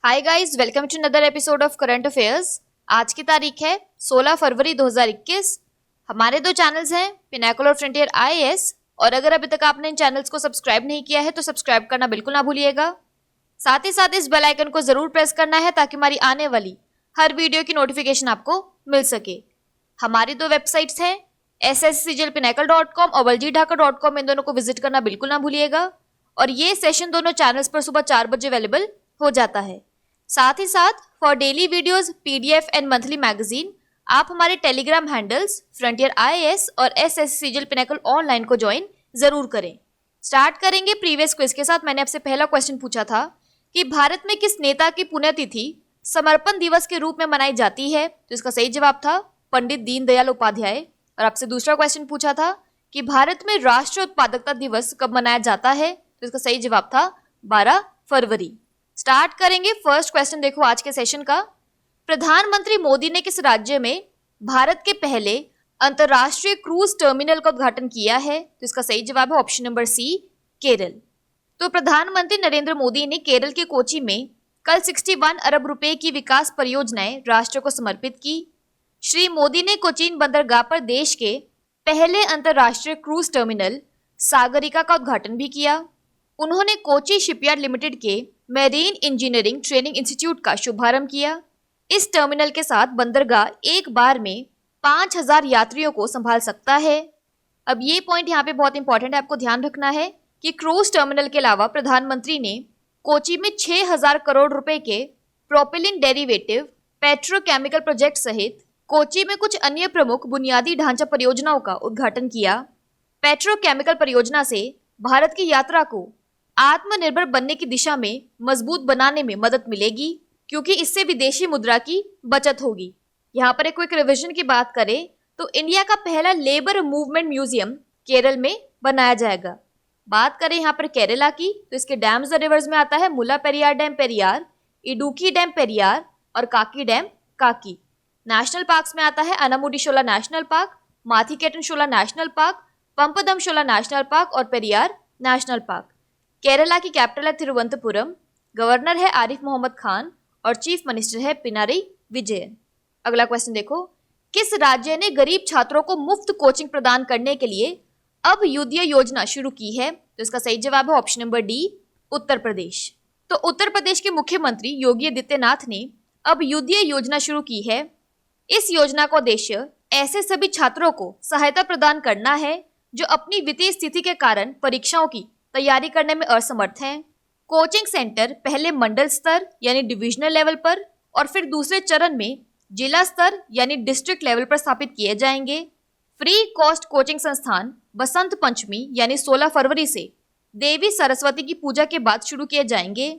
Hi guys, welcome to another episode of current affairs. आज की तारीख है 16 फरवरी 2021। हमारे दो चैनल्स हैं, पिनाकल और फ्रंटियर आईएएस। और अगर अभी तक आपने इन चैनल्स को सब्सक्राइब नहीं किया है तो सब्सक्राइब करना बिल्कुल ना भूलिएगा। साथ ही साथ इस बेल आइकन को जरूर प्रेस करना है ताकि हमारी आने वाली हर वीडियो की नोटिफिकेशन आपको मिल सके। हमारी दो वेबसाइट्स हैं, sscglpinacle.com और waljidhaka.com। इन दोनों को विजिट करना बिल्कुल ना भूलिएगा। और ये सेशन दोनों चैनल्स पर सुबह 4 बजे अवेलेबल हो जाता है। साथ ही साथ for daily videos, PDF and monthly magazine आप हमारे टेलीग्राम हैंडल्स फ्रंटियर आईएएस और एसएससीजीएल पिनाकल ऑनलाइन को ज्वाइन जरूर करें। स्टार्ट करेंगे प्रीवियस क्विज के साथ। मैंने आपसे पहला क्वेश्चन पूछा था कि भारत में किस नेता की पुण्यतिथि समर्पण दिवस के रूप में मनाई जाती है, तो इसका सही जवाब था पंडित दीनदयाल उपाध्याय। और आपसे दूसरा क्वेश्चन पूछा था कि भारत में राष्ट्रीय उत्पादकता दिवस कब मनाया जाता है, तो इसका सही जवाब था 12 फरवरी। स्टार्ट करेंगे फर्स्ट क्वेश्चन। देखो आज के सेशन का, प्रधानमंत्री मोदी ने किस राज्य में भारत के पहले अंतरराष्ट्रीय क्रूज टर्मिनल का उद्घाटन किया है, तो इसका सही जवाब है ऑप्शन नंबर सी, केरल। तो प्रधानमंत्री नरेंद्र मोदी ने केरल के कोची में कल 61 अरब रुपए की विकास परियोजनाएं राष्ट्र को समर्पित की। श्री मोदी ने कोचीन बंदरगाह पर देश के पहले अंतरराष्ट्रीय क्रूज टर्मिनल सागरिका का उद्घाटन भी किया। उन्होंने कोची शिपयार्ड लिमिटेड के मैरीन इंजीनियरिंग ट्रेनिंग इंस्टीट्यूट का शुभारंभ किया। इस टर्मिनल के साथ बंदरगाह एक बार में 5000 यात्रियों को संभाल सकता है। अब ये पॉइंट यहाँ पे बहुत इंपॉर्टेंट है, आपको ध्यान रखना है कि क्रूज टर्मिनल के अलावा प्रधानमंत्री ने कोची में 6000 करोड़ रुपए के प्रोपिलिन डेरिवेटिव पेट्रोकेमिकल प्रोजेक्ट सहित कोची में कुछ अन्य प्रमुख बुनियादी ढांचा परियोजनाओं का उद्घाटन किया। पेट्रोकेमिकल परियोजना से भारत की यात्रा को आत्मनिर्भर बनने की दिशा में मजबूत बनाने में मदद मिलेगी, क्योंकि इससे विदेशी मुद्रा की बचत होगी। यहाँ पर एक क्विक रिवीजन की बात करें तो इंडिया का पहला लेबर मूवमेंट म्यूजियम केरल में बनाया जाएगा। बात करें यहाँ पर केरला की, तो इसके डैम्स और रिवर्स में आता है मुला पेरियार डैम पेरियार, इडुकी डैम पेरियार और काकी डैम काकी। नेशनल पार्क्स में आता है अनामुडी शोला नेशनल पार्क, माथीकेटन शोला नेशनल पार्क, पंपदम शोला नेशनल पार्क और पेरियार नेशनल पार्क। केरला की कैपिटल है तिरुवनंतपुरम, गवर्नर है आरिफ मोहम्मद खान और चीफ मिनिस्टर है पिनारई विजयन। अगला क्वेश्चन देखो, किस राज्य ने गरीब छात्रों को मुफ्त कोचिंग प्रदान करने के लिए अभ्युदय योजना शुरू की है, तो इसका सही जवाब है option number D, Uttar Pradesh. तो उत्तर प्रदेश के मुख्यमंत्री योगी आदित्यनाथ ने अभ्युदय योजना शुरू की है। इस योजना का उद्देश्य ऐसे सभी छात्रों को सहायता प्रदान करना है जो अपनी वित्तीय स्थिति के कारण परीक्षाओं की तैयारी करने में असमर्थ हैं। कोचिंग सेंटर पहले मंडल स्तर यानी डिविजनल लेवल पर और फिर दूसरे चरण में जिला स्तर यानी डिस्ट्रिक्ट लेवल पर स्थापित किए जाएंगे। फ्री कॉस्ट कोचिंग संस्थान बसंत पंचमी यानी 16 फरवरी से देवी सरस्वती की पूजा के बाद शुरू किए जाएंगे।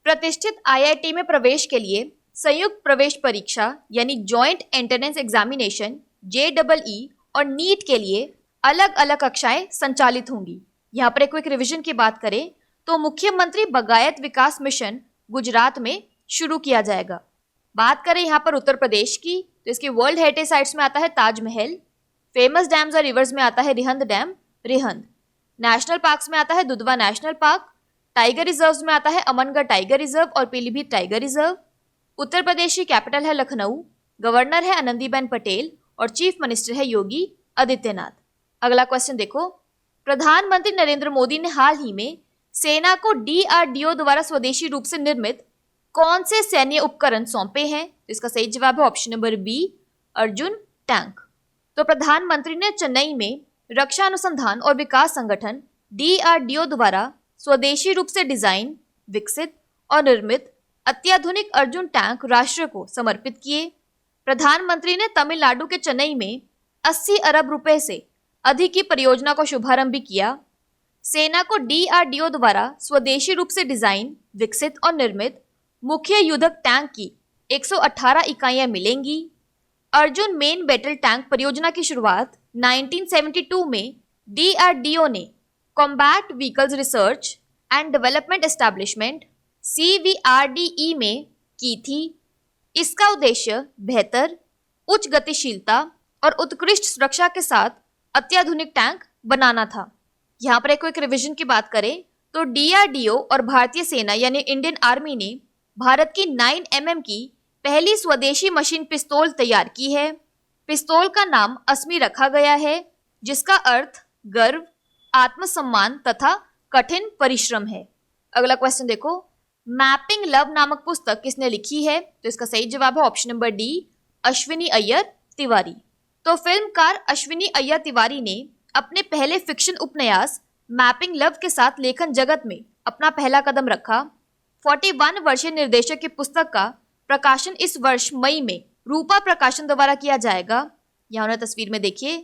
प्रतिष्ठित आईआईटी में प्रवेश के लिए संयुक्त प्रवेश परीक्षा यानी ज्वाइंट एंट्रेंस एग्जामिनेशन JEE और नीट के लिए अलग अलग कक्षाएं संचालित होंगी। यहाँ पर एक क्विक रिवीजन की बात करें तो मुख्यमंत्री बागायत विकास मिशन गुजरात में शुरू किया जाएगा। बात करें यहाँ पर उत्तर प्रदेश की, तो इसके वर्ल्ड हेरिटेज साइट्स में आता है ताजमहल, फेमस डैम्स और रिवर्स में आता है Rihand dam Rihand, national parks में आता है Dudhwa national park, tiger reserve में आता है अमनगढ़ टाइगर रिजर्व और पीलीभीत टाइगर रिजर्व। उत्तर प्रदेश की कैपिटल है लखनऊ, गवर्नर है आनंदीबेन पटेल और चीफ मिनिस्टर है योगी आदित्यनाथ। अगला क्वेश्चन देखो, प्रधानमंत्री नरेंद्र मोदी ने हाल ही में सेना को DRDO द्वारा स्वदेशी रूप से निर्मित कौन से सैन्य उपकरण सौंपे हैं, तो इसका सही जवाब है option number B, Arjun tank. तो प्रधानमंत्री ने चेन्नई में रक्षा अनुसंधान और विकास संगठन DRDO द्वारा स्वदेशी रूप से डिजाइन, विकसित और निर्मित अत्याधुनिक अर्जुन टैंक राष्ट्र को समर्पित किए। प्रधानमंत्री ने तमिलनाडु के चेन्नई में 80 अरब रुपए से अधिक की परियोजना का शुभारंभ भी किया। सेना को DRDO द्वारा स्वदेशी रूप से डिजाइन, विकसित और निर्मित मुख्य युद्धक टैंक की 118 इकाइयां मिलेंगी। अर्जुन मेन बैटल टैंक परियोजना की शुरुआत 1972 में DRDO ने combat vehicles research and development establishment CVRDE में की थी। इसका उद्देश्य बेहतर, उच्च गतिशीलता और उत्कृष्ट सुरक्षा के साथ अत्याधुनिक टैंक बनाना था। यहाँ पर एक रिवीजन की बात करें तो DRDO और भारतीय सेना यानी इंडियन आर्मी ने भारत की 9 mm की पहली स्वदेशी मशीन पिस्तौल तैयार की है। पिस्तौल का नाम अस्मी रखा गया है, जिसका अर्थ गर्व, आत्मसम्मान तथा कठिन परिश्रम है। अगला क्वेश्चन देखो, मैपिंग लव नामक पुस्तक किसने लिखी है? तो इसका सही जवाब है option number D, Ashwini Iyer Tiwari. तो फिल्मकार अश्विनी अय्यर तिवारी ने अपने पहले फिक्शन उपन्यास मैपिंग लव के साथ लेखन जगत में अपना पहला कदम रखा। 41 वर्षीय निर्देशक की पुस्तक का प्रकाशन इस वर्ष मई में रूपा प्रकाशन द्वारा किया जाएगा। यहाँ उन्हें तस्वीर में देखिए।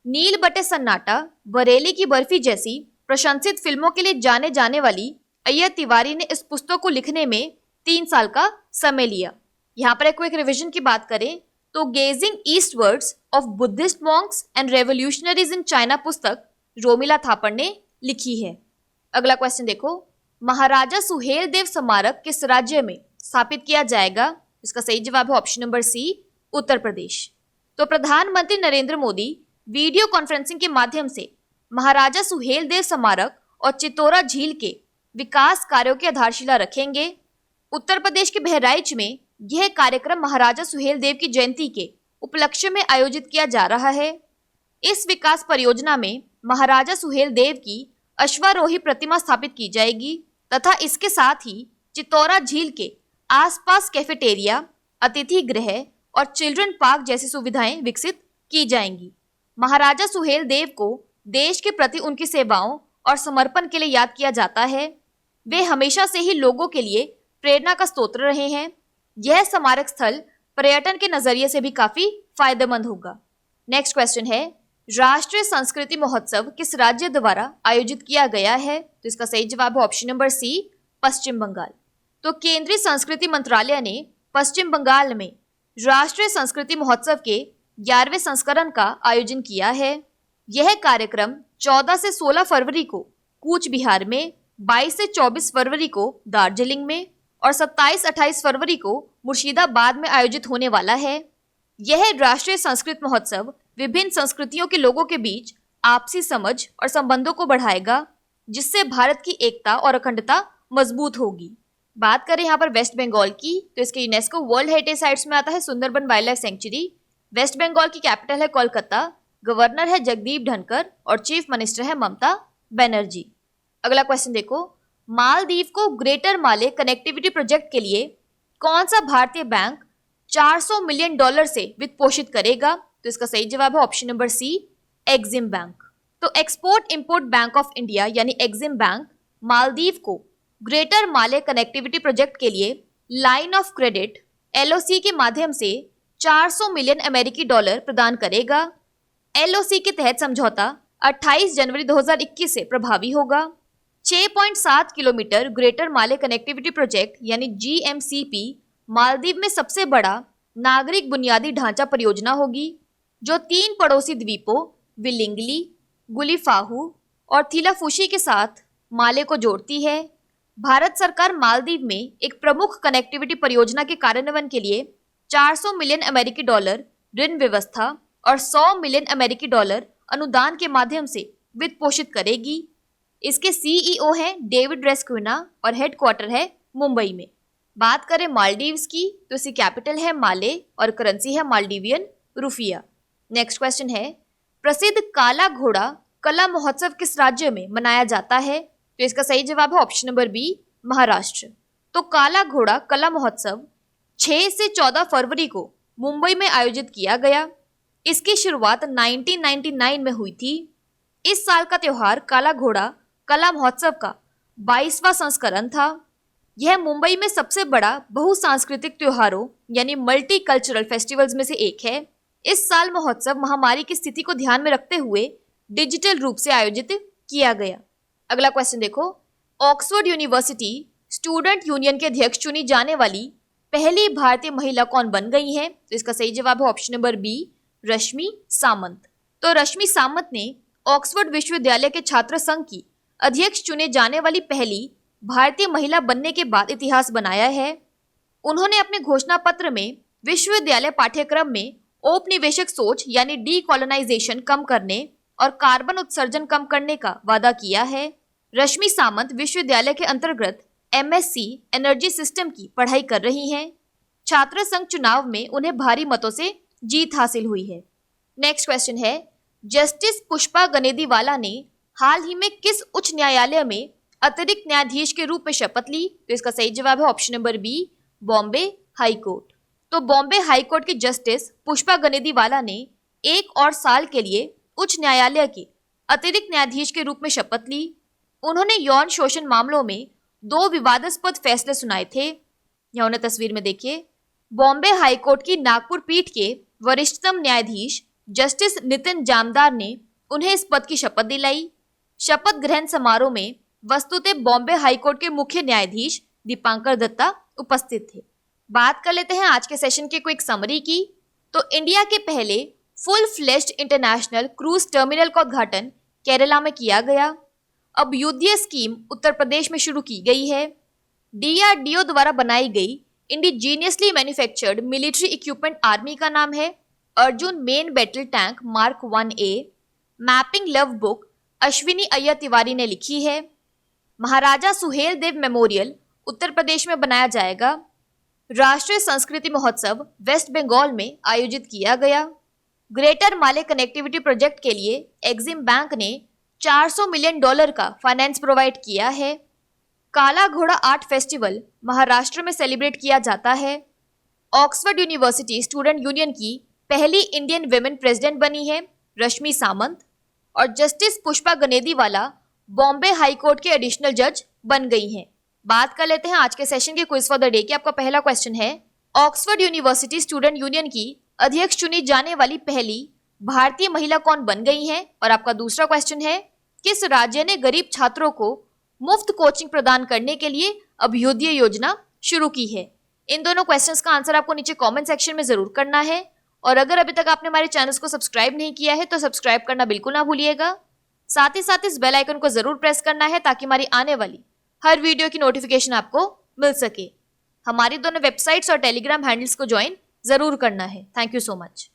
नील बटे सन्नाटा, बरेली की बर्फी जैसी प्रशंसित फिल्मों के लिए जाने जाने वाली अय्यर तिवारी ने इस पुस्तक को लिखने में 3 साल का समय लिया। यहाँ पर एक क्विक रिवीजन की बात करें तो gazing eastwards of Buddhist monks and revolutionaries in China पुस्तक रोमिला थापर ने लिखी है। अगला क्वेश्चन देखो, महाराजा सुहेल देव स्मारक किस राज्य में स्थापित किया जाएगा? इसका सही जवाब है ऑप्शन नंबर सी, उत्तर प्रदेश। तो प्रधानमंत्री नरेंद्र मोदी वीडियो कॉन्फ्रेंसिंग के माध्यम से महाराजा सुहेल देव स्मारक और चितौरा झील के विकास कार्यों की आधारशिला रखेंगे। उत्तर प्रदेश के बहराइच में यह कार्यक्रम महाराजा सुहेल देव की जयंती के उपलक्ष्य में आयोजित किया जा रहा है। इस विकास परियोजना में महाराजा सुहेल देव की अश्वारोही प्रतिमा स्थापित की जाएगी तथा इसके साथ ही चितौरा झील के आसपास कैफेटेरिया, अतिथि गृह और चिल्ड्रन पार्क जैसी सुविधाएं विकसित की जाएंगी। महाराजा सुहेल देव को देश के प्रति उनकी सेवाओं और समर्पण के लिए याद किया जाता है। वे हमेशा से ही लोगों के लिए प्रेरणा का स्रोत रहे हैं। यह स्मारक स्थल पर्यटन के नजरिए से भी काफी फायदेमंद होगा। नेक्स्ट क्वेश्चन है, राष्ट्रीय संस्कृति महोत्सव किस राज्य द्वारा आयोजित किया गया है? तो इसका सही जवाब है ऑप्शन नंबर सी, पश्चिम बंगाल। तो केंद्रीय संस्कृति मंत्रालय ने पश्चिम बंगाल में राष्ट्रीय संस्कृति महोत्सव के 11वें संस्करण का आयोजन किया है। यह कार्यक्रम 14 से 16 फरवरी को कूच बिहार में, 22 से 24 फरवरी को दार्जिलिंग में और 27-28 फरवरी को मुर्शिदाबाद में आयोजित होने वाला है। यह राष्ट्रीय संस्कृत महोत्सव विभिन्न संस्कृतियों के लोगों के बीच आपसी समझ और संबंधों को बढ़ाएगा, जिससे भारत की एकता और अखंडता मजबूत होगी। बात करें यहाँ पर वेस्ट बंगाल की, तो इसके यूनेस्को वर्ल्ड हेरिटेज साइट्स में आता है Sundarban wildlife sanctuary. West Bengal की कैपिटल है कोलकाता, गवर्नर है जगदीप धनखड़ और चीफ मिनिस्टर है ममता बनर्जी। अगला क्वेश्चन देखो, मालदीव को ग्रेटर माले कनेक्टिविटी प्रोजेक्ट के लिए कौन सा भारतीय बैंक $400 मिलियन से वित्त पोषित करेगा? तो इसका सही जवाब है option number C, Exim bank. तो export import bank of India यानी एक्सिम बैंक मालदीव को ग्रेटर माले कनेक्टिविटी प्रोजेक्ट के लिए लाइन ऑफ क्रेडिट LOC के माध्यम से $400 मिलियन प्रदान करेगा। LOC के तहत समझौता 28 जनवरी 2021 से प्रभावी होगा। 6.7 किलोमीटर ग्रेटर माले कनेक्टिविटी प्रोजेक्ट यानी GMCP मालदीव में सबसे बड़ा नागरिक बुनियादी ढांचा परियोजना होगी, जो 3 पड़ोसी द्वीपों विलिंगली, गुलीफाहू और थिलाफुशी के साथ माले को जोड़ती है। भारत सरकार मालदीव में एक प्रमुख कनेक्टिविटी परियोजना के कार्यान्वयन के लिए $400 मिलियन ऋण व्यवस्था और $100 मिलियन अनुदान के माध्यम से वित्त पोषित करेगी। इसके CEO हैं डेविड रेस्क्विना और हेडक्वार्टर है मुंबई में। बात करें मालदीव्स की, तो इसकी कैपिटल है माले और करेंसी है मालदीवियन रुपया। नेक्स्ट क्वेश्चन है, प्रसिद्ध काला घोड़ा कला महोत्सव किस राज्य में मनाया जाता है? तो इसका सही जवाब है ऑप्शन नंबर बी, महाराष्ट्र। तो काला घोड़ा कला महोत्सव 6 से 14 फरवरी को मुंबई में आयोजित किया गया। इसकी शुरुआत 1999 में हुई थी। इस साल का त्योहार काला घोड़ा कला महोत्सव का 22वां संस्करण था। यह मुंबई में सबसे बड़ा बहुसांस्कृतिक त्योहारों यानी मल्टी कल्चरल फेस्टिवल्स में से एक है। इस साल महोत्सव महामारी की स्थिति को ध्यान में रखते हुए डिजिटल रूप से आयोजित किया गया। अगला क्वेश्चन देखो, ऑक्सफोर्ड यूनिवर्सिटी स्टूडेंट यूनियन के अध्यक्ष चुनी जाने वाली पहली भारतीय महिला कौन बन गई है? तो इसका सही जवाब है ऑप्शन नंबर बी, रश्मि सामंत। तो रश्मि सामंत ने ऑक्सफोर्ड विश्वविद्यालय के छात्र संघ की अध्यक्ष चुने जाने वाली पहली भारतीय महिला बनने के बाद इतिहास बनाया है। उन्होंने अपने घोषणा पत्र में विश्वविद्यालय पाठ्यक्रम में औपनिवेशिक सोच यानी डीकॉलोनाइजेशन कम करने और कार्बन उत्सर्जन कम करने का वादा किया है। रश्मि सामंत विश्वविद्यालय के अंतर्गत MSc एनर्जी सिस्टम की पढ़ाई कर रही हैं। छात्र संघ चुनाव में उन्हें भारी मतों से जीत हासिल हुई है। नेक्स्ट क्वेश्चन है, जस्टिस पुष्पा गनेदीवाला ने हाल ही में किस उच्च न्यायालय में अतिरिक्त न्यायाधीश के रूप में शपथ ली? तो इसका सही जवाब है option number B, Bombay high court. तो बॉम्बे हाई कोर्ट की जस्टिस पुष्पा गनेदीवाला ने 1 और साल के लिए उच्च न्यायालय के अतिरिक्त न्यायाधीश के रूप में शपथ ली। उन्होंने यौन शोषण मामलों में 2 विवादास्पद फैसले सुनाए थे। यहाँ उन्हें तस्वीर में देखिए। बॉम्बे हाई कोर्ट की नागपुर पीठ के वरिष्ठतम न्यायाधीश जस्टिस नितिन जामदार ने उन्हें इस पद की शपथ दिलाई। शपथ ग्रहण समारोह में वस्तुतः बॉम्बे हाई कोर्ट के मुख्य न्यायाधीश दीपांकर दत्ता उपस्थित थे। बात कर लेते हैं आज के सेशन के क्विक समरी की। तो इंडिया के पहले full fleshed international cruise terminal का उद्घाटन केरला में किया गया। अब युद्धीय स्कीम उत्तर प्रदेश में शुरू की गई है। DRDO द्वारा बनाई गई indigenously manufactured military equipment army का नाम है Arjun main battle tank mark 1A। Mapping love book Ashwini Iyer Tiwari ने लिखी है। महाराजा सुहेल देव मेमोरियल उत्तर प्रदेश में बनाया जाएगा। राष्ट्रीय संस्कृति महोत्सव वेस्ट बंगाल में आयोजित किया गया। ग्रेटर माले कनेक्टिविटी प्रोजेक्ट के लिए एक्सिम बैंक ने $400 मिलियन का फाइनेंस प्रोवाइड किया है। काला घोड़ा आर्ट फेस्टिवल महाराष्ट्र में सेलिब्रेट किया जाता है। ऑक्सफोर्ड यूनिवर्सिटी स्टूडेंट यूनियन की पहली इंडियन वुमेन प्रेसिडेंट बनी है रश्मि सामंत। और justice Pushpa Ganediwala Bombay high court के एडिशनल जज बन गई हैं। बात कर लेते हैं आज के सेशन के क्विज फॉर द डे की। आपका पहला क्वेश्चन है, ऑक्सफोर्ड यूनिवर्सिटी स्टूडेंट यूनियन की अध्यक्ष चुनी जाने वाली पहली भारतीय महिला कौन बन गई हैं? और आपका दूसरा क्वेश्चन है, किस राज्य ने गरीब छात्रों को मुफ्त कोचिंग प्रदान करने के लिए अभ्युदय योजना शुरू की है? इन दोनों क्वेश्चंस का आंसर आपको नीचे कमेंट सेक्शन में जरूर करना है। और अगर अभी तक आपने हमारे चैनल को सब्सक्राइब नहीं किया है तो सब्सक्राइब करना बिल्कुल ना भूलिएगा। साथ ही साथ इस बेल आइकन को जरूर प्रेस करना है ताकि हमारी आने वाली हर वीडियो की नोटिफिकेशन आपको मिल सके। हमारी दोनों वेबसाइट्स और टेलीग्राम हैंडल्स को ज्वाइन जरूर करना है। Thank you so much.